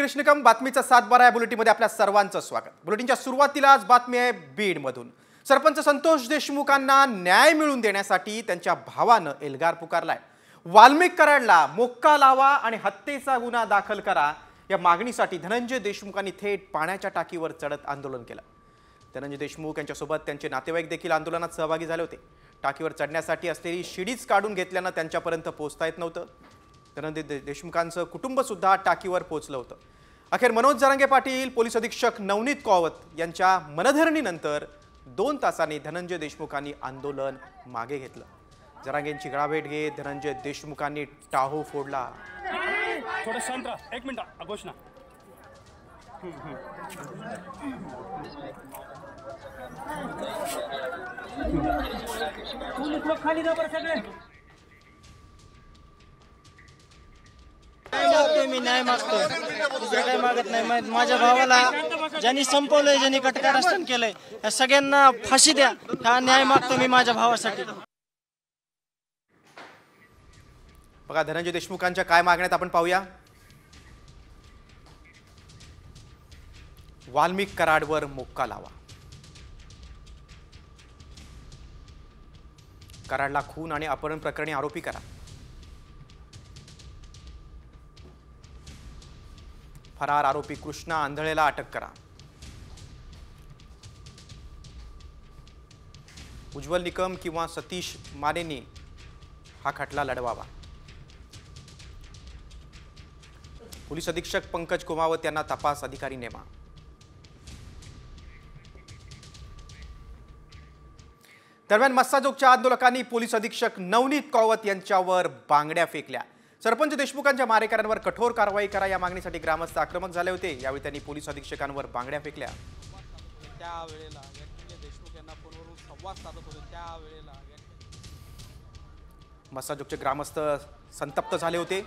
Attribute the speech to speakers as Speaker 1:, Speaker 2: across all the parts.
Speaker 1: गिरीश निकम, बातमीचा 7/12 या बुलेटिनमध्ये आपल्या सर्वांचं स्वागत। बुलेटिनच्या सुरुवातीलाच बातमी आहे बीडमधून। सरपंच संतोष देशमुखांना न्याय मिळवून देण्यासाठी त्यांच्या भावानं एल्गार पुकारलाय। वाल्मिक कराडला मोक्का लावा आणि हत्येचा गुन्हा दाखल करा या मागणीसाठी धनंजय देशमुखांनी थेट पाण्याच्या टाकीवर चढत आंदोलन केलं। धनंजय देशमुख यांच्यासोबत त्यांचे नातेवाईक देखील आंदोलनात सहभागी झाले होते। टाकीवर चढण्यासाठी असलेली शिडीच काढून घेतल्यानं त्यांच्यापर्यंत पोहोचता येत नव्हतं। धनंजय देशमुखांचं कुटुंब सुद्धा टाकीवर पोहोचलं होतं। अखेर मनोज जरांगे पाटील, पोलीस अधीक्षक नवनीत कौवत यांच्या मनधरणीनंतर 2 तासांनी धनंजय देशमुखांनी आंदोलन मागे घेतलं। जरांगेंची गळाभेट घेत धनंजय देशमुखांनी टाहो फोडला।
Speaker 2: थोडं शांत राहा, 1 मिनिट घोषणा। पोलीस लोक खाली जा बरं सगळे।
Speaker 3: मी न्याय मागतोय, दुसरं काही मागत नाही। माझ्या भावाला ज्यांनी संपवलंय, ज्यांनी कटकारस्थान केलंय, या सगळ्यांना फाशी द्या, हा न्याय मागतो मी माझ्या भावासाठी।
Speaker 1: बघा धनंजय देशमुखांच्या काय मागण्यात आपण पाहूया। वाल्मिक कराडवर मोक्का लावा, कराडला खून आणि अपहरण प्रकरणी आरोपी करा, फरार आरोपी कृष्णा आंधळेला अटक करा, उज्ज्वल निकम किंवा सतीश मानेंनी हा खटला लढवावा, पोलीस अधीक्षक पंकज कुमावत यांना तपास अधिकारी नेमा। दरम्यान मस्साजोगच्या आंदोलकांनी पोलीस अधीक्षक नवनीत कौवत यांच्यावर बांगड्या फेकल्या। सरपंच देशमुखांच्या मारेकऱ्यांवर कठोर कारवाई करा या मागणीसाठी ग्रामस्थ आक्रमक झाले होते। यावेळी त्यांनी पोलीस अधीक्षकांवर बांगड्या फेकल्या।
Speaker 4: त्यावेळेला देशमुख यांना फोनवरून संवाद साधत होते। त्यावेळेला
Speaker 1: मस्साजोगचे ग्रामस्थ संतप्त झाले होते।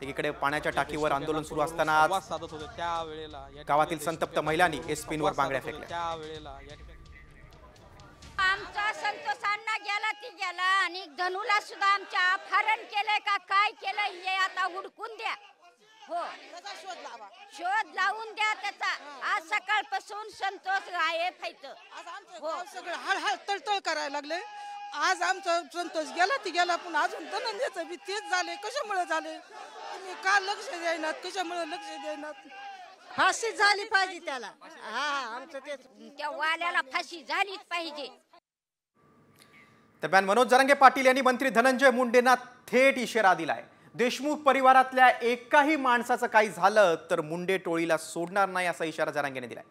Speaker 1: एकीकडे पाण्याच्या टाकीवर आंदोलन सुरू असताना
Speaker 4: साधत होते। त्यावेळेला
Speaker 1: गावातील संतप्त महिलांनी एसपींवर बांगड्या फेकल्या।
Speaker 4: त्यावेळेला
Speaker 5: आमचा संतोषांना गेला ती गेला आणि धनुला सुद्धा आमच्या अपहरण केलंय का काय केलंय हे आता हुडकून द्या। हो, शोध लावून द्या त्याचा। आज सकाळपासून संतोष गायब आहे।
Speaker 6: हो, सगळं हळहळ तळतळ करायला लागले। आज आमचा संतोष गेला ती गेला, पण अजून धनंजयचं बी तेच झाले। कशामुळे झाले तुम्ही का लक्ष द्यायनात? कशामुळे लक्ष द्यायनात?
Speaker 5: फाशी झाली पाहिजे त्याला। हा, आमचं तेच, त्या वाल्याला फाशी झालीच पाहिजे।
Speaker 1: दरम्यान मनोज जरांगे पाटील यांनी मंत्री धनंजय मुंडेंना थेट इशारा दिलाय। देशमुख परिवारातल्या एकाही माणसाचं काही झालं तर मुंडे टोळीला सोडणार नाही असा इशारा जरांगेने दिलाय।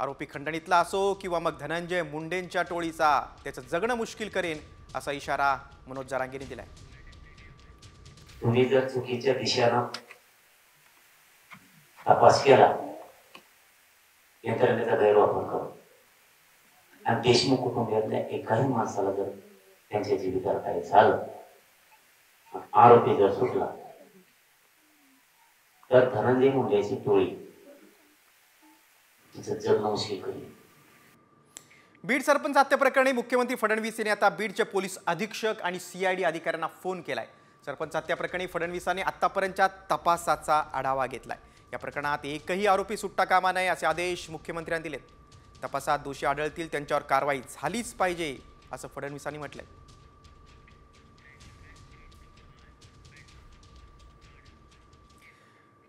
Speaker 1: आरोपी खंडणीतला असो किंवा मग धनंजय मुंडेंच्या टोळीचा, त्याचं जगणं मुश्किल करेन असा इशारा मनोज जरांगेने दिलाय।
Speaker 7: तुम्ही जर चुकीच्या दिशेनं तपास केला, यंत्रणेचा गैरवापर करू आणि देशमुख कुटुंबातल्या एकाही माणसाला जर त्यांच्या जीविताला काही झालं, आरोपी जर सुटला, तर धनंजय मुंडेची टोळी तिचं जगणं मुश्किल करेल।
Speaker 1: बीड सरपंच हत्या प्रकरणी मुख्यमंत्री फडणवीस यांनी आता बीडचे पोलीस अधीक्षक आणि सीआयडी अधिकाऱ्यांना फोन केलाय। सरपंच हत्या प्रकरणी फडणवीसांनी आतापर्यंतच्या तपासाचा आढावा घेतलाय। या प्रकरणात एकही आरोपी सुटता कामा नये असे आदेश मुख्यमंत्र्यांनी दिलेत। तपासात दोषी आढळतील त्यांच्यावर कारवाई झालीच पाहिजे असं फडणवीसांनी म्हटलंय।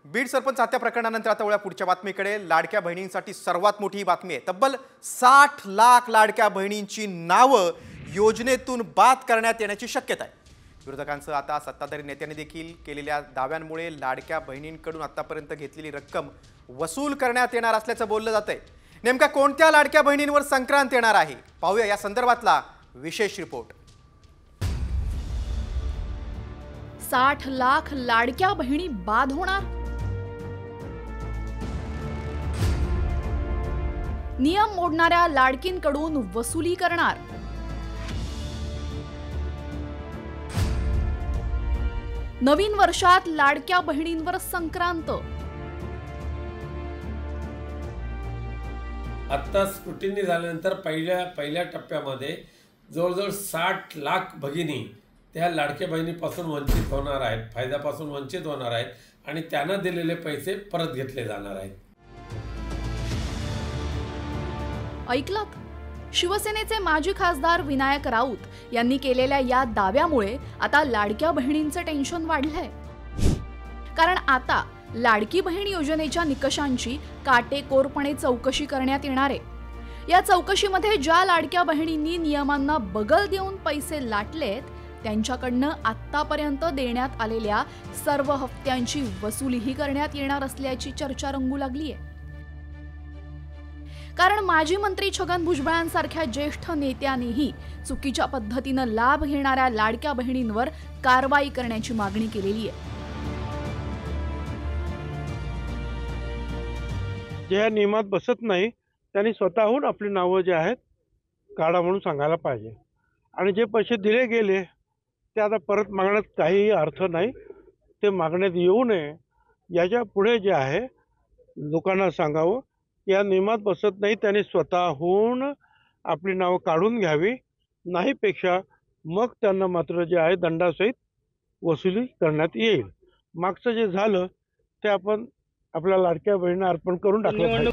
Speaker 1: बीड सरपंच हत्या प्रकरणानंतर आता वळूया पुढच्या बातमीकडे। लाडक्या बहिणींसाठी सर्वात मोठी बातमी आहे। तब्बल 60 लाख लाडक्या बहिणींची नावं योजनेतून बाद करण्यात येण्याची शक्यता आहे। विरोधकांचं आता सत्ताधारी नेत्यांनी देखील केलेल्या दाव्यांमुळे लाडक्या बहिणींकडून आतापर्यंत घेतलेली रक्कम वसूल करण्यात येणार असल्याचं बोललं जातंय। नेमका कोणत्या लाडक्या बहिणींवर संक्रांत येणार आहे पाहूया या संदर्भातला विशेष रिपोर्ट।
Speaker 8: 60 लाख लाडक्या बहिणी बाद होणार? नियम मोडणाऱ्या लाडकींकडून वसुली करणार? नवीन वर्षात लाडक्या बहिणींवर संक्रांत?
Speaker 9: आता स्क्रुटिनी झाल्यानंतर पहिल्या टप्प्यामध्ये जवळजवळ 60 लाख भगिनी त्या लाडक्या बहिणीपासून वंचित होणार आहेत, फायद्यापासून वंचित होणार आहेत आणि त्यानं दिलेले पैसे परत घेतले जाणार आहेत.
Speaker 8: ऐकलात? शिवसेनेचे माजी खासदार विनायक राऊत यांनी केलेल्या या दाव्यामुळे आता लाडक्या बहिणींचं टेन्शन वाढलंय. कारण आता लाडकी बहीण योजनेच्या निकषांची काटेकोरपणे चौकशी करण्यात येणार आहे. या चौकशीमध्ये ज्या लाडक्या बहिणींनी नियमांना बगल देऊन पैसे लाटलेत त्यांच्याकडनं आत्तापर्यंत देण्यात आलेल्या सर्व हप्त्यांची वसुलीही करण्यात येणार असल्याची चर्चा रंगू लागली आहे. कारण माजी मंत्री छगन भुजबळांसारख्या ज्येष्ठ नेत्यांनीही चुकीच्या पद्धतीनं लाभ घेणाऱ्या लाडक्या बहिणींवर कारवाई करण्याची मागणी केलेली आहे.
Speaker 10: जे या नियमात बसत नाही त्यांनी स्वतःहून आपली नावं जे आहेत काढा म्हणून सांगायला पाहिजे. आणि जे पैसे दिले गेले ते आता परत मागण्यात काहीही अर्थ नाही. ते मागण्यात येऊ नये याच्या पुढे जे आहे लोकांना सांगावं या नियमात बसत नाही त्यांनी स्वतःहून आपली नावं काढून घ्यावी. नाहीपेक्षा मग त्यांना मात्र जे आहे दंडासहित वसुली करण्यात येईल. मागचं जे झालं ते आपण आपल्या लाडक्या बहिणींना अर्पण करून टाकलं पाहिजे.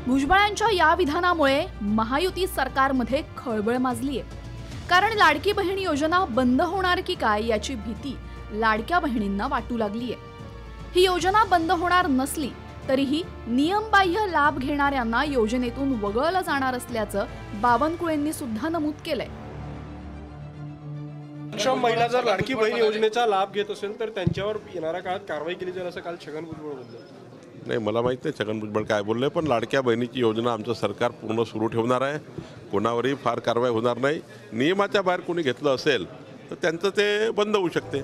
Speaker 8: भुजबळांच्या या विधानामुळे महायुती सरकारमध्ये खळबळ माजली आहे. कारण लाडकी बहीण योजना बंद होणार की काय याची भीती लाडक्या बहिणींना वाटू लागली आहे. ही योजना बंद होणार नसली तरीही नियमबाह्य लाभ घेणाऱ्यांना योजनेतून वगळलं जाणार असल्याचं बावनकुळेंनी सुद्धा नमूद केलंय.
Speaker 11: सक्षम महिला जर लाडकी बहीण योजनेचा लाभ घेत असेल तर त्यांच्यावर येणाऱ्या काळात कारवाई केली जाईल असं काल छगन भुजबळ बोलले.
Speaker 12: नाही, मला माहित नाही छगन भुजबळ काय बोलले, पण लाडक्या बहिणीची योजना आमचं सरकार पूर्ण सुरू ठेवणार आहे. कोणावरही फार कारवाई होणार नाही. नियमाच्या बाहेर कोणी घेतलं असेल तर त्यांचं ते बंद होऊ शकते.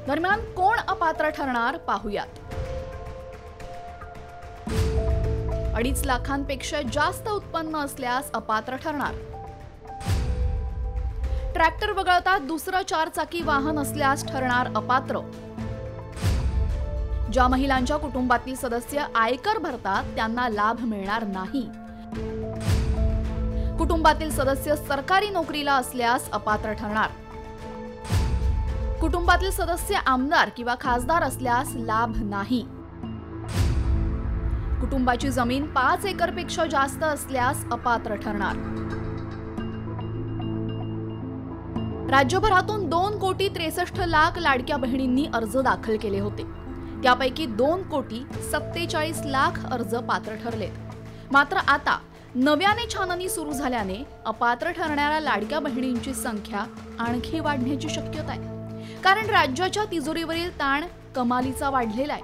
Speaker 8: दरम्यान कोण अपात्र ठरणार पाहूयात. 2.5 लाखांपेक्षा जास्त उत्पन्न असल्यास अपात्र ठरणार. ट्रॅक्टर वगळता दुसरं 4 चाकी वाहन असल्यास ठरणार अपात्र. ज्या महिलांच्या कुटुंबातील सदस्य आयकर भरतात त्यांना लाभ मिळणार नाही. कुटुंबातील सदस्य सरकारी नोकरीला असल्यास अपात्र ठरणार. कुटुंबातील सदस्य आमदार किंवा खासदार असल्यास लाभ नाही. कुटुंबाची जमीन 5 एकरपेक्षा जास्त असल्यास अपात्र ठरणार. राज्यभरातून 2,63,00,000 लाडक्या बहिणींनी अर्ज दाखल केले होते. त्यापैकी 2,47,00,000 अर्ज पात्र ठरलेत. मात्र आता नव्याने छाननी सुरू झाल्याने अपात्र ठरणाऱ्या लाडक्या बहिणींची संख्या आणखी वाढण्याची शक्यता आहे. कारण राज्याच्या तिजोरीवरील ताण कमालीचा वाढलेला आहे.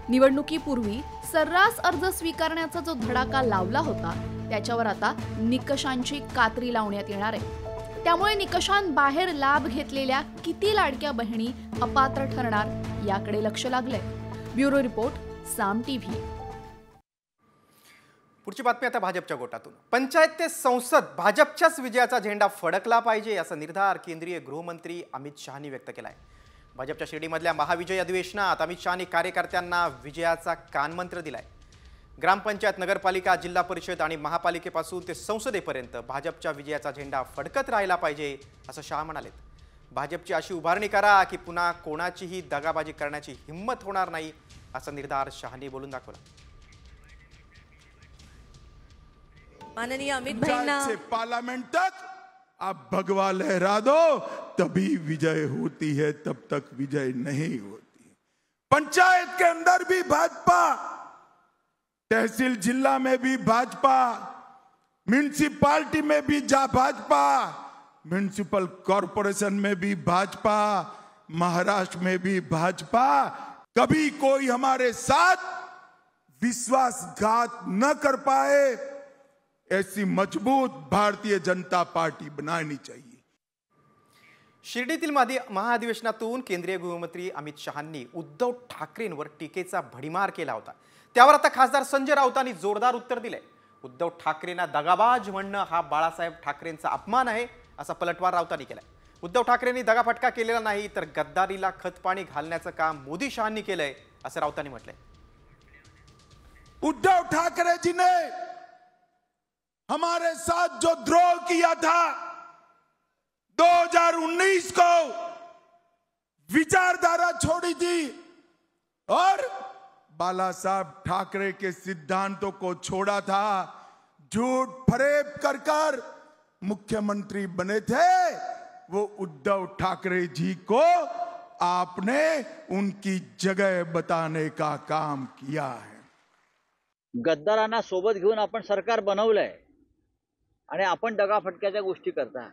Speaker 8: निवडणुकीपूर्वी सर्रास अर्ज स्वीकारण्याचा जो धडाका लावला होता त्याच्यावर आता निकषांची कात्री लावण्यात येणार आहे. त्यामुळे निकषांबाहेर लाभ घेतलेल्या किती लाडक्या बहिणी अपात्र ठरणार याकडे लक्ष लागलंय. ब्युरो रिपोर्ट, साम टीव्ही.
Speaker 1: पुढची बातमी आता भाजपच्या गोटातून. पंचायत ते संसद भाजपच्याच विजयाचा झेंडा फडकला पाहिजे असा निर्धार केंद्रीय गृहमंत्री अमित शहानी व्यक्त केलाय. भाजपच्या शिर्डीमधल्या महाविजय अधिवेशनात अमित शहानी कार्यकर्त्यांना विजयाचा कानमंत्र दिलाय. ग्रामपंचायत, नगरपालिका, जिल्हा परिषद आणि महापालिकेपासून ते संसदेपर्यंत भाजपच्या विजयाचा झेंडा फडकत राहिला पाहिजे असं शहा म्हणालेत. भाजपची अशी उभारणी करा की पुन्हा कोणाचीही दगाबाजी करण्याची हिंमत होणार नाही असा निर्धार शहानी बोलून दाखवला.
Speaker 13: माननीय अमित भाईंना
Speaker 14: पार्लियामेंट तक आप भगवा लहरा दो तभी विजय होती है, तब तक विजय नहीं होती. पंचायत के अंदर भी भाजपा, तहसील जिला में भी भाजपा, म्यूनिसिपालिटी में भी भाजपा, म्यूनिसिपल कॉरपोरेशन में भी भाजपा, महाराष्ट्र में भी भाजपा. कभी कोई हमारे साथ विश्वासघात न कर पाए ऐसी मजबूत भारतीय जनता पार्टी बनानी चाहिए.
Speaker 1: शिर्डीतील महाअधिवेशनातून केंद्रीय गृहमंत्री अमित शहांनी उद्धव ठाकरेंवर टीकेचा भडीमार केला होता. त्यावर आता खासदार संजय राऊतांनी जोरदार उत्तर दिले. उद्धव ठाकरेंना दगाबाज म्हणणं हा बाळासाहेब ठाकरेंचा अपमान आहे असा पलटवार राऊतांनी केलाय. उद्धव ठाकरेंनी दगाफटका केलेला नाही तर गद्दारीला खतपाणी घालण्याचं काम मोदी शहांनी केलंय असं राऊतांनी म्हटलंय.
Speaker 14: उद्धव ठाकरे जी ने हमारे साथ जो द्रोह किया था 2019 को विचारधारा छोड़ी थी और बाला साहब ठाकरे के सिद्धांतों को छोड़ा था। झूठ फरेब कर मुख्यमंत्री बने थे। वो उद्धव ठाकरे जी को आपने उनकी जगह बताने का काम किया है।
Speaker 15: गद्दारांना सोबत घेऊन आपण सरकार बनवलंय आणि आपण दगाफटक्याच्या गोष्टी करता।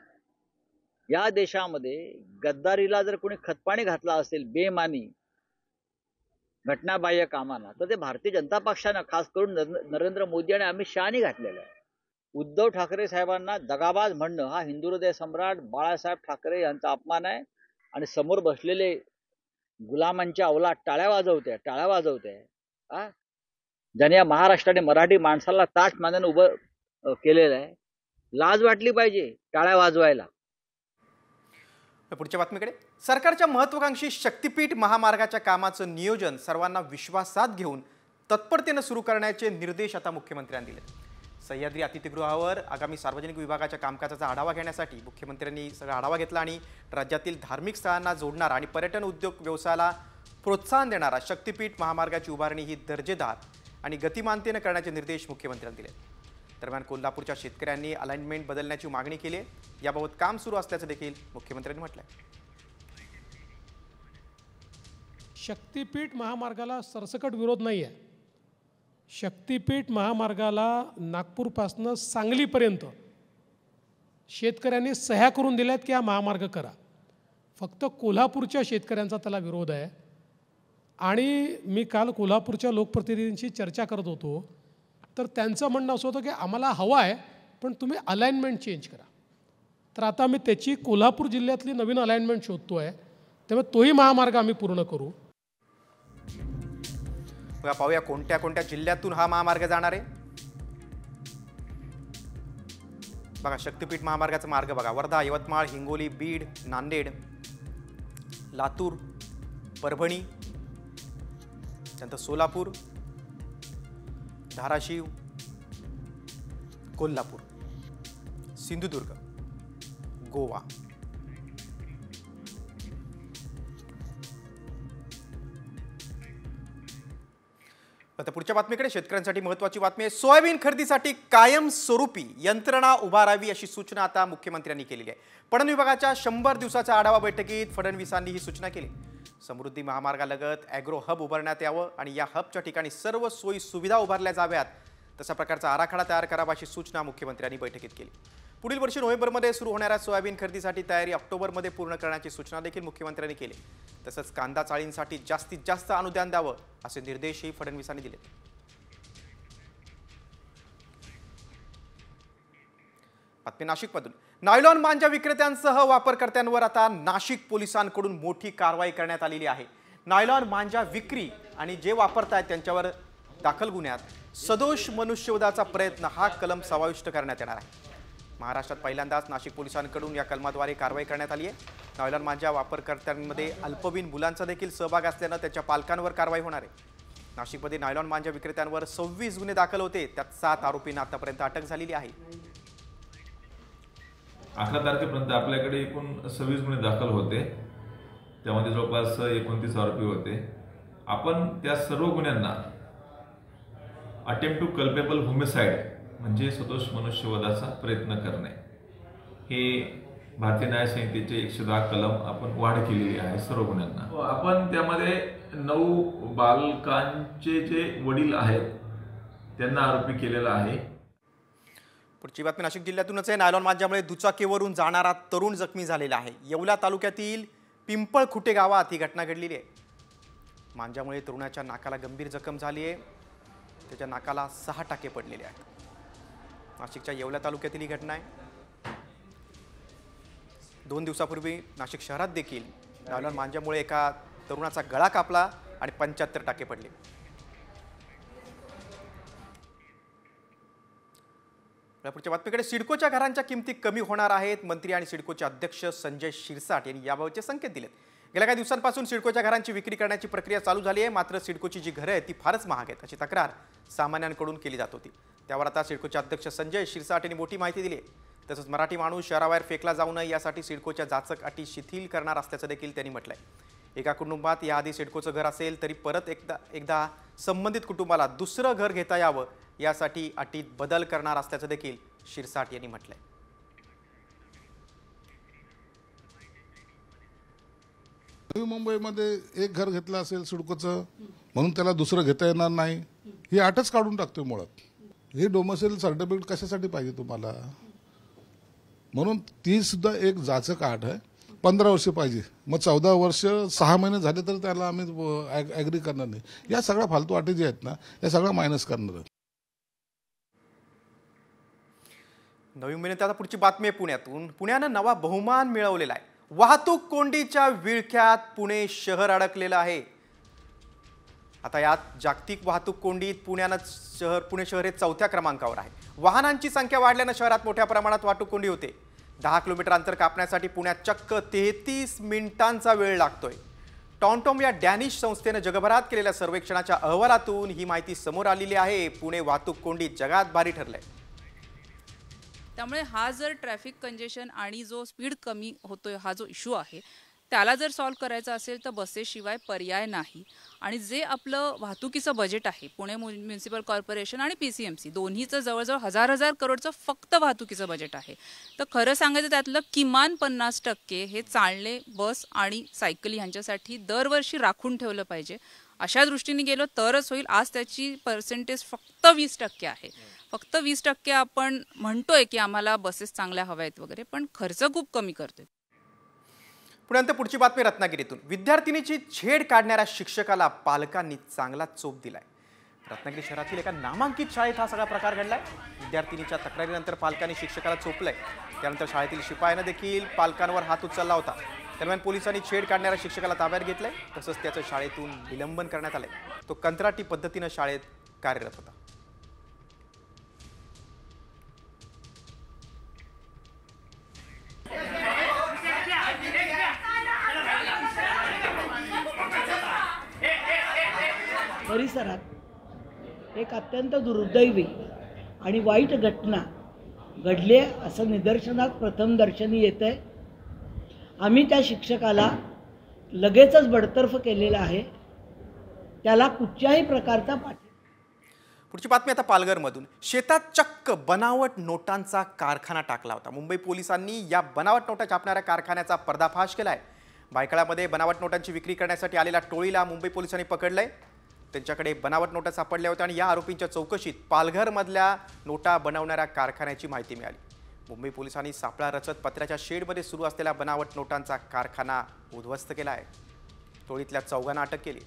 Speaker 15: या देशामध्ये गद्दारीला जर कोणी खतपाणी घातला असेल बेमानी घटनाबाह्य कामांना तर ते भारतीय जनता पक्षानं खास करून नरेंद्र मोदी आणि अमित शहानी घातलेलं आहे। उद्धव ठाकरे साहेबांना दगाबाज म्हणणं हा हिंदू हृदय सम्राट बाळासाहेब ठाकरे यांचा अपमान आहे आणि समोर बसलेले गुलामांच्या अवलाद टाळ्या वाजवते ज्याने या महाराष्ट्राने मराठी माणसाला ताठ मानेने उभं केलेलं आहे। लाज वाटली पाहिजे टाळ्या वाजवायला।
Speaker 1: पुढच्या बातमीकडे, सरकारच्या महत्त्वाकांक्षी शक्तीपीठ महामार्गाच्या कामाचं नियोजन सर्वांना विश्वासात घेऊन तत्परतेने सुरू करण्याचे निर्देश आता मुख्यमंत्र्यांनी दिले। सह्याद्री अतिथीगृहावर आगामी सार्वजनिक विभागाच्या कामकाजाचा आढावा घेण्यासाठी मुख्यमंत्र्यांनी सगळा आढावा घेतला आणि राज्यातील धार्मिक स्थळांना जोडणारा आणि पर्यटन उद्योग व्यवसायाला प्रोत्साहन देणारा शक्तीपीठ महामार्गाची उभारणी ही दर्जेदार आणि गतिमानतेने करण्याचे निर्देश मुख्यमंत्र्यांनी दिले। दरम्यान कोल्हापूरच्या शेतकऱ्यांनी अलाइनमेंट बदलण्याची मागणी केली आहे। याबाबत काम सुरू असल्याचं देखील मुख्यमंत्र्यांनी म्हटलंय।
Speaker 16: शक्तीपीठ महामार्गाला सरसकट विरोध नाही आहे। शक्तीपीठ महामार्गाला नागपूरपासून सांगलीपर्यंत शेतकऱ्यांनी सह्या करून दिल्यात की हा महामार्ग करा। फक्त कोल्हापूरच्या शेतकऱ्यांचा त्याला विरोध आहे आणि मी काल कोल्हापूरच्या लोकप्रतिनिधींशी चर्चा करत होतो तर त्यांचं म्हणणं असं होतं की आम्हाला हवा आहे पण तुम्ही अलाइनमेंट चेंज करा। तर आता मी त्याची कोल्हापूर जिल्ह्यातली नवीन अलाइनमेंट शोधतो आहे, त्यामुळे तोही महामार्ग आम्ही पूर्ण करू।
Speaker 1: बघा, पाहूया कोणत्या कोणत्या जिल्ह्यातून हा महामार्ग जाणार आहे। बघा, शक्तीपीठ महामार्गाचा मार्ग बघा, वर्धा, यवतमाळ, हिंगोली, बीड, नांदेड, लातूर, परभणी, त्यानंतर सोलापूर, धाराशिव, कोल्हापूर, सिंधुदुर्ग, गोवा। आता पुढच्या बातमीकडे, शेतकऱ्यांसाठी महत्त्वाची बातमी आहे। सोयाबीन खरेदीसाठी कायमस्वरूपी यंत्रणा उभारावी अशी सूचना आता मुख्यमंत्र्यांनी केलेली आहे। पणन विभागाच्या 100 दिवसाच्या आढावा बैठकीत फडणवीसांनी ही सूचना केली। समृद्धी महामार्गालगत ॲग्रो हब उभारण्यात यावं आणि या हबच्या ठिकाणी सर्व सोयी सुविधा उभारल्या जाव्यात, तसा प्रकारचा आराखडा तयार करावा अशी सूचना मुख्यमंत्र्यांनी बैठकीत केली। पुढील वर्षी नोव्हेंबरमध्ये सुरू होणाऱ्या सोयाबीन खरेदीसाठी तयारी ऑक्टोबरमध्ये पूर्ण करण्याची सूचना देखील मुख्यमंत्र्यांनी केली। तसंच कांदा चाळींसाठी जास्तीत जास्त अनुदान द्यावं असे निर्देशही फडणवीसांनी दिले। बातमी नाशिकमधून, नायलॉन मांजा विक्रेत्यांसह वापरकर्त्यांवर आता नाशिक पोलिसांकडून मोठी कारवाई करण्यात आलेली आहे। नायलॉन मांजा विक्री आणि जे वापरतायत त्यांच्यावर दाखल गुन्ह्यात सदोष मनुष्यवधाचा प्रयत्न हा कलम समाविष्ट करण्यात येणार आहे। महाराष्ट्रात पहिल्यांदाच नाशिक पोलिसांकडून या कलमाद्वारे कारवाई करण्यात आली आहे। नायलॉन मांजा वापरकर्त्यांमध्ये अल्पवयीन मुलांचा देखील सहभाग असल्यानं त्याच्या पालकांवर कारवाई होणार आहे। नाशिकमध्ये नायलॉन मांजा विक्रेत्यांवर 26 गुन्हे दाखल होते, त्यात 7 आरोपींना आतापर्यंत अटक झालेली आहे।
Speaker 17: 11 तारखेपर्यंत आपल्याकडे एकूण 26 गुन्हे दाखल होते, त्यामध्ये जवळपास 29 आरोपी होते। आपण त्या सर्व गुन्ह्यांना अटेम्प्ट टू कल्पेबल होमिसाइड म्हणजे सदोष मनुष्यवधाचा प्रयत्न करणे हे भारतीय न्याय संहितेचे 110 कलम आपण वाढ केलेली आहे सर्व गुन्ह्यांना। आपण त्यामध्ये 9 बालकांचे जे वडील आहेत त्यांना आरोपी केलेला आहे।
Speaker 1: पुढची बातमी नाशिक जिल्ह्यातूनच आहे। नायलॉन मांजामुळे दुचाकीवरून जाणारा तरुण जखमी झालेला आहे। येवला तालुक्यातील पिंपळखुटे गावात ही घटना घडलेली आहे। मांजामुळे तरुणाच्या नाकाला गंभीर जखम झाली आहे, त्याच्या नाकाला 6 टाके पडलेले आहेत। नाशिकच्या येवला तालुक्यातील ही घटना आहे। 2 दिवसापूर्वी नाशिक शहरात देखील नायलॉन मांजामुळे एका तरुणाचा गळा कापला आणि 75 टाके पडले। पुढच्या बातमीकडे, सिडकोच्या घरांच्या किमती कमी होणार आहेत। मंत्री आणि सिडकोचे अध्यक्ष संजय शिरसाट यांनी याबाबतचे संकेत दिलेत। गेल्या काही दिवसांपासून सिडकोच्या घरांची विक्री करण्याची प्रक्रिया चालू झाली आहे, मात्र सिडकोची जी घरं आहेत ती फारच महाग आहेत अशी तक्रार सामान्यांकडून केली जात होती। त्यावर आता सिडकोचे अध्यक्ष संजय शिरसाट यांनी मोठी माहिती दिली आहे। तसंच मराठी माणूस शहराबाहेर फेकला जाऊ नये यासाठी सिडकोच्या जाचक अटी शिथिल करणार असल्याचं देखील त्यांनी म्हटलंय। एका कुटुंबात याआधी सिडकोचं घर असेल तरी परत एकदा संबंधित कुटुंबाला दुसरं घर घेता यावं यासाठी अटीत बदल करणार असल्याचं देखील शिरसाट यांनी म्हटलंय.
Speaker 18: नवी मुंबईमध्ये एक घर घेतलं असेल सिडकोचं म्हणून त्याला दुसरं घेता येणार नाही, ही अटच काढून टाकतोय मुळात. हे डोमेसाईल सर्टिफिकेट कशासाठी पाहिजे तुम्हाला? म्हणून ती सुद्धा एक जाचक अट आहे. 15 वर्ष पाहिजे, मग 14 वर्ष 6 महिने झाले तर त्याला आम्ही ॲग्री करणार नाही. या सगळ्या फालतू अटी ज्या आहेत ना, या सगळ्या मायनस करणार.
Speaker 1: नवी मुंबईत आता पुढची बातमी आहे पुण्यातून. पुण्यानं नवा बहुमान मिळवलेला आहे. वाहतूक कोंडीच्या विळख्यात पुणे शहर अडकलेलं आहे. आता यात जागतिक वाहतूक कोंडीत पुणे शहर हे 4थ्या क्रमांकावर आहे. वाहनांची संख्या वाढल्यानं शहरात मोठ्या प्रमाणात वाहतूक कोंडी होते. 10 किलोमीटर अंतर कापण्यासाठी पुण्यात चक्क 33 मिनिटांचा वेळ लागतोय. टॉमटॉम या डॅनिश संस्थेनं जगभरात केलेल्या सर्वेक्षणाच्या अहवालातून ही माहिती समोर आलेली आहे. पुणे वाहतूक कोंडीत जगात भारी ठरलंय.
Speaker 19: त्यामुळे हा जर ट्रॅफिक कंजेशन आणि जो स्पीड कमी होतोय हा जो इश्यू आहे त्याला जर सॉल्व्ह करायचा असेल तर बसेसशिवाय पर्याय नाही. आणि जे आपलं वाहतुकीचं बजेट आहे पुणे म्युनिसिपल कॉर्पोरेशन आणि PCMC दोन्हीचं जवळजवळ हजार करोडचं फक्त वाहतुकीचं बजेट आहे. तर खरं सांगायचं त्यातलं किमान 50% हे चालणे, बस आणि सायकली ह्यांच्यासाठी दरवर्षी राखून ठेवलं पाहिजे. अशा दृष्टीने गेलो तरच होईल. आज त्याची पर्सेंटेज फक्त 20% आहे. फक्त 20% आपण म्हणतोय की आम्हाला बसेस चांगल्या हव्या आहेत वगैरे, पण खर्च खूप कमी करतोय.
Speaker 1: पुण्यानंतर पुढची बातमी रत्नागिरीतून. विद्यार्थिनीची छेड काढणाऱ्या शिक्षकाला पालकांनी चांगला चोप दिलाय. रत्नागिरी शहरातील एका नामांकित शाळेत हा सगळा प्रकार घडलाय. विद्यार्थिनीच्या तक्रारीनंतर पालकांनी शिक्षकाला चोपलंय. त्यानंतर शाळेतील शिपायानं देखील पालकांवर हात उचलला होता. दरम्यान पोलिसांनी छेड काढणाऱ्या शिक्षकाला ताब्यात घेतलंय. तसंच त्याचं शाळेतून निलंबन करण्यात आलंय. तो कंत्राटी पद्धतीनं शाळेत कार्यरत होता.
Speaker 20: परिसरात एक अत्यंत दुर्दैवी आणि वाईट घटना घडली असं निदर्शनात प्रथम दर्शनी येतंय. आम्ही त्या शिक्षकाला लगेचच बडतर्फ केलेला आहे. त्याला कुठच्याही प्रकारचा
Speaker 1: पुढची बातमी आता पालघरमधून. शेतात चक्क बनावट नोटांचा कारखाना टाकला होता. मुंबई पोलिसांनी या बनावट नोटा छापणाऱ्या कारखान्याचा पर्दाफाश केलाय. भायखळ्यामध्ये बनावट नोटांची विक्री करण्यासाठी आलेल्या टोळीला मुंबई पोलिसांनी पकडलंय. त्यांच्याकडे बनावट नोटा सापडल्या होत्या आणि या आरोपींच्या चौकशीत पालघरमधल्या नोटा बनवणाऱ्या कारखान्याची माहिती मिळाली. मुंबई पोलिसांनी सापळा रचत पत्र्याच्या शेडमध्ये सुरू असलेला बनावट नोटांचा कारखाना उद्ध्वस्त केला आहे. टोळीतल्या 4 अटक केली.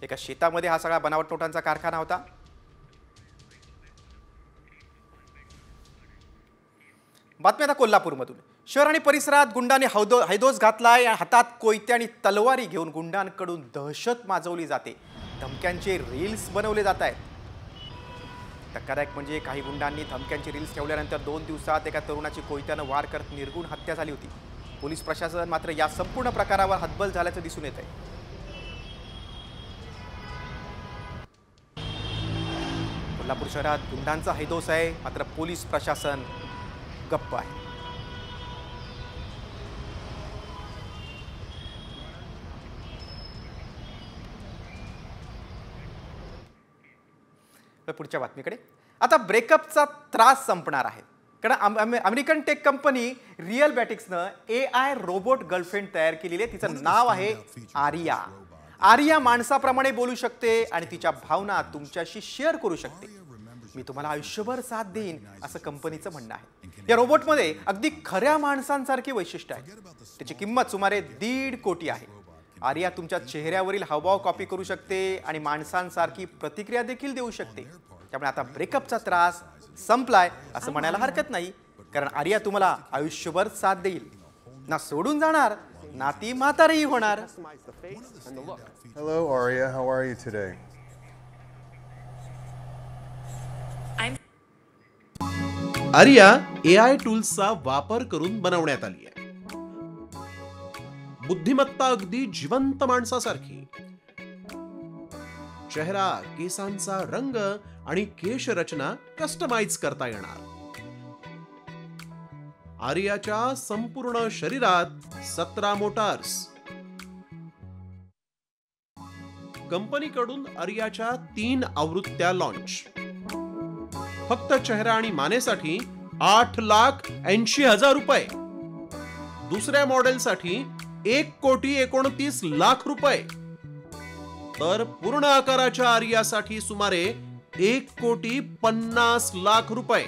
Speaker 1: एका शेतामध्ये हा सगळा बनावट नोटांचा कारखाना होता. बातमी आता कोल्हापूरमधून. शहर आणि परिसरात गुंडांनी हैदोस घातलाय. हातात कोयते आणि तलवारी घेऊन गुंडांकडून दहशत माजवली जाते. धमक्यांचे रील्स बनवले जात आहेत. धक्कादायक म्हणजे काही गुंडांनी धमक्यांचे रील्स ठेवल्यानंतर 2 दिवसात एका तरुणाची कोयत्यानं वार करत निर्घुण हत्या झाली होती. पोलीस प्रशासन मात्र या संपूर्ण प्रकारावर हतबल झाल्याचं दिसून येत आहे. कोल्हापूर शहरात गुंडांचा हैदोस आहे, मात्र पोलीस प्रशासन गप्प आहे. पुढच्या बातमीकडे. आता ब्रेकअपचा त्रास संपणार आहे. कारण अमेरिकन टेक कंपनी रियल बॅटिक्सनं AI रोबोट गर्लफ्रेंड तयार केलेली आहे. तिचं नाव आहे आर्या. आर्या माणसाप्रमाणे बोलू शकते आणि तिच्या भावना तुमच्याशी शेअर करू शकते. मी तुम्हाला आयुष्यभर साथ देईन असं कंपनीचं म्हणणं आहे. या रोबोटमध्ये अगदी खऱ्या माणसांसारखी वैशिष्ट्य आहे. त्याची किंमत सुमारे 1.5 कोटी आहे. आर्या तुमच्या चेहऱ्यावरील हावभाव कॉपी करू शकते आणि माणसांसारखी प्रतिक्रिया देखील देऊ शकते. त्यामुळे आता ब्रेकअपचा त्रास संपलाय असं म्हणायला हरकत नाही. कारण आर्या तुम्हाला आयुष्यभर साथ देईल. ना सोडून जाणार ना ती म्हातारीही होणार.
Speaker 21: Hello Arya, how are you today?
Speaker 22: Arya AI टूल्सचा वापर करून बनवण्यात आली आहे. बुद्धिमत्ता अगदी जिवंत माणसासारखी. चेहरा, केसांचा रंग आणि केश रचना कस्टमाइज करता येणार. आर्याच्या संपूर्ण शरीरात 17 मोटार्स. कंपनीकडून आर्याच्या 3 आवृत्त्या लॉन्च. फक्त चेहरा आणि मानेसाठी 8,80,000 रुपये. दुसऱ्या मॉडेलसाठी 1,29,00,000 रुपये. तर पूर्ण आकाराच्या आर्यासाठी सुमारे 1,50,00,000 रुपये.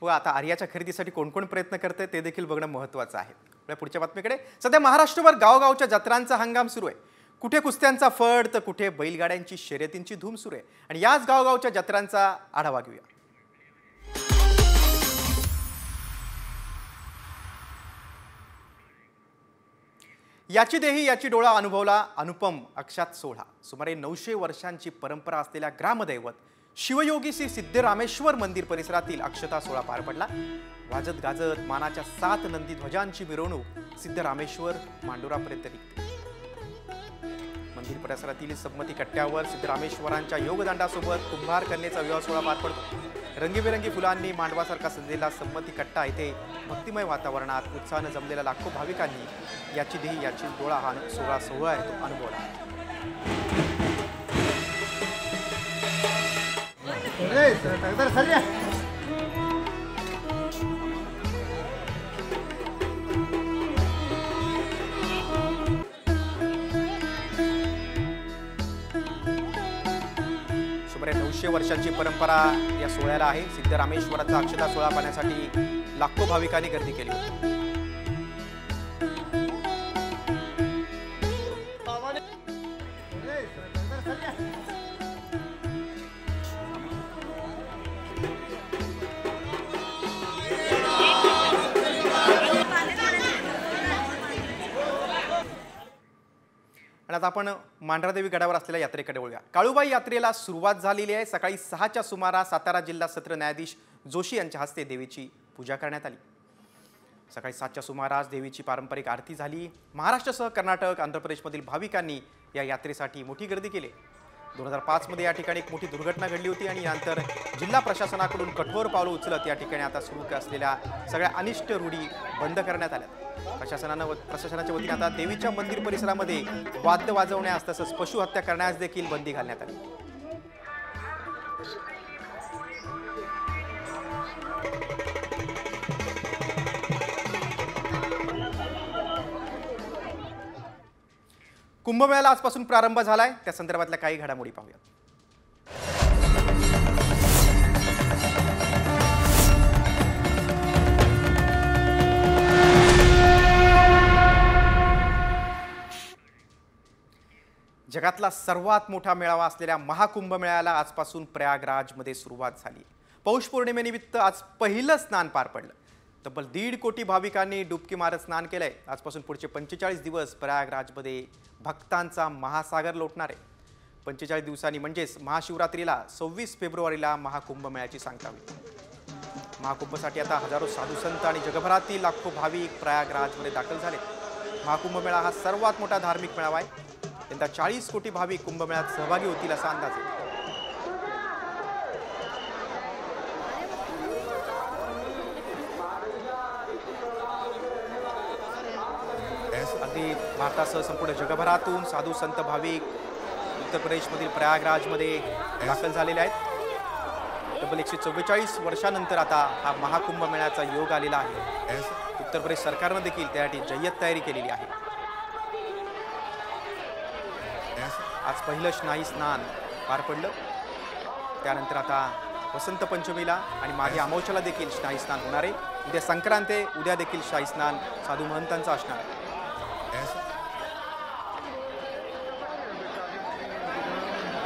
Speaker 1: हो, आता आर्याच्या खरेदीसाठी कोण कोण प्रयत्न करते ते देखील बघणं महत्त्वाचं आहे. आपल्या पुढच्या बातमीकडे. सध्या महाराष्ट्रभर गावगावच्या जत्रांचा हंगाम सुरू आहे. कुठे कुस्त्यांचा फड तर कुठे बैलगाड्यांची शर्यतींची धूम सुरू आहे. आणि याच गावगावच्या जत्रांचा आढावा घेऊया. याची देही याची डोळा अनुभवला अनुपम अक्षात सोहळा. सुमारे 900 वर्षांची परंपरा असलेल्या ग्रामदैवत शिवयोगी श्री सिद्धरामेश्वर मंदिर परिसरातील अक्षता सोहळा पार पडला. वाजत गाजत मानाच्या 7 नंदी ध्वजांची मिरवणूक सिद्धरामेश्वर मांडोरापर्यंत निघते. मंदिर परिसरातील संमती कट्ट्यावर सिद्धरामेश्वरांच्या योगदंडासोबत कुंभार कन्येचा विवाह सोहळा पार पडतो. रंगीबेरंगी फुलांनी मांडवासारखा सजलेला संमती कट्टा इथे भक्तिमय वातावरणात उत्साहानं जमलेल्या लाखो भाविकांनी याची देही याची डोळा हा सोहळा आहे तो अनुभवला. सुमारे 900 वर्षांची परंपरा या सोहळ्याला आहे. सिद्धरामेश्वराचा अक्षता सोहळा पाहण्यासाठी लाखो भाविकांनी गर्दी केली होती. आणि आता आपण मांढरादेवी गडावर असलेल्या यात्रेकडे वळूया. काळूबाई यात्रेला सुरुवात झालेली आहे. सकाळी 6च्या सुमारास सातारा जिल्हा सत्र न्यायाधीश जोशी यांच्या हस्ते देवीची पूजा करण्यात आली. सकाळी 7च्या सुमारास देवीची पारंपरिक आरती झाली. महाराष्ट्रासह कर्नाटक, आंध्र प्रदेशमधील भाविकांनी या यात्रेसाठी मोठी गर्दी केली. 2005 मध्ये या ठिकाणी एक मोठी दुर्घटना घडली होती आणि नंतर जिल्हा प्रशासनाकडून कठोर पावलं उचलत या ठिकाणी आता सुरू असलेल्या सगळ्या अनिष्ट रूढी बंद करण्यात आल्या. प्रशासनाच्या वतीने आता देवीच्या मंदिर परिसरामध्ये वाद्य वाजवण्यास तसंच पशु हत्या करण्यास देखील बंदी घालण्यात आली. कुंभमेळ्याला आजपासून प्रारंभ झालाय. त्या संदर्भातल्या काही घडामोडी पाहूया. जगातला सर्वात मोठा मेळावा असलेल्या महाकुंभमेळ्याला आजपासून प्रयागराजमध्ये सुरुवात झाली. पौष पौर्णिमेनिमित्त आज पहिलं स्नान पार पडलं. तब्बल 1.5 कोटी भाविकांनी डुबकी मारत स्नान केलंय. आजपासून पुढचे 45 दिवस प्रयागराजमध्ये भक्तांचा महासागर लोटणार आहे. 45 दिवसांनी म्हणजेच महाशिवरात्रीला 26 फेब्रुवारीला महाकुंभमेळ्याची सांगता होईल. महाकुंभसाठी आता हजारो साधू संत आणि जगभरातील लाखो भाविक प्रयागराजमध्ये दाखल झाले. महाकुंभमेळा हा सर्वात मोठा धार्मिक मेळावा आहे. यंदा 40 कोटी भाविक कुंभमेळ्यात सहभागी होतील असा अंदाज आहे. अगदी भारतासह संपूर्ण जगभरातून साधू संत भाविक उत्तर प्रदेशमधील प्रयागराजमध्ये दाखल झालेले आहेत. तब्बल 144 वर्षानंतर आता हा महाकुंभ मेळ्याचा योग आलेला आहे. उत्तर प्रदेश सरकारनं देखील त्यासाठी जय्यत तयारी केलेली आहे. आज पहिलं शाही स्नान पार पडलं. त्यानंतर आता वसंत पंचमीला आणि मागे अमावस्येला देखील शाही स्नान होणार आहे. उद्या संक्रांत आहे. उद्या देखील शाही स्नान साधू महंतांचं असणार आहे.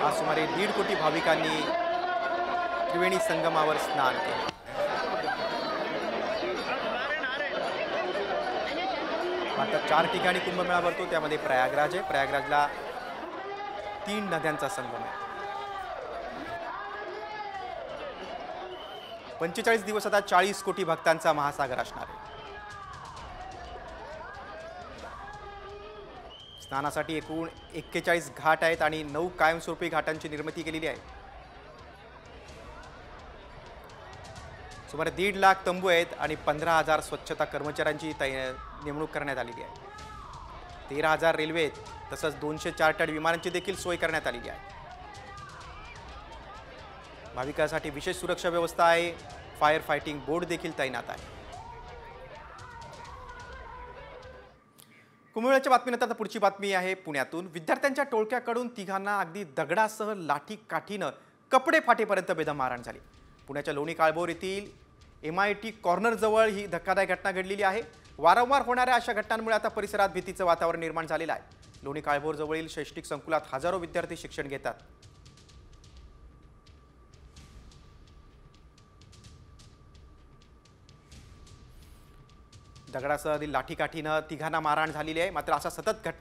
Speaker 1: आज सुमारे 1.5 कोटी भाविकांनी त्रिवेणी संगमावर स्नान केलं. भारतात 4 ठिकाणी कुंभमेळा भरतो. त्यामध्ये प्रयागराज आहे. प्रयागराजला 3 नद्यांचा संगम आहे. 45 दिवस आता 40 कोटी भक्तांचा महासागर असणार आहे. स्नानासाठी एकूण 41 घाट आहेत आणि 9 कायमस्वरूपी घाटांची निर्मिती केलेली आहे. सुमारे 1.5 लाख तंबू आहेत आणि 15,000 स्वच्छता कर्मचाऱ्यांची नेमणूक करण्यात आलेली आहे. 13,000 रेल्वे आहेत, तसंच 200 चार्टर्ड विमानांची देखील सोय करण्यात आलेली आहे. भाविकांसाठी विशेष सुरक्षा व्यवस्था आहे. फायर फायटिंग बोर्ड देखील तैनात आहे. कुंभमेळ्याच्या बातमीनंतर आता पुढची बातमी आहे पुण्यातून. विद्यार्थ्यांच्या टोळक्याकडून तिघांना अगदी दगडासह लाठी काठीनं कपडे फाटेपर्यंत बेदम मारहाण झाली. पुण्याच्या लोणी काळभोर येथील MIT कॉर्नरजवळ ही धक्कादायक घटना घडलेली आहे. वारंवार होणाऱ्या अशा घटनांमुळे आता परिसरात भीतीचं वातावरण निर्माण झालेलं आहे. लोणी काळभोर जवळील शैक्षणिक संकुलात हजारो विद्यार्थी शिक्षण घेतात. दगडासह लाठीकाठीनं तिघांना मारहाण झालेली आहे. मात्र असा सतत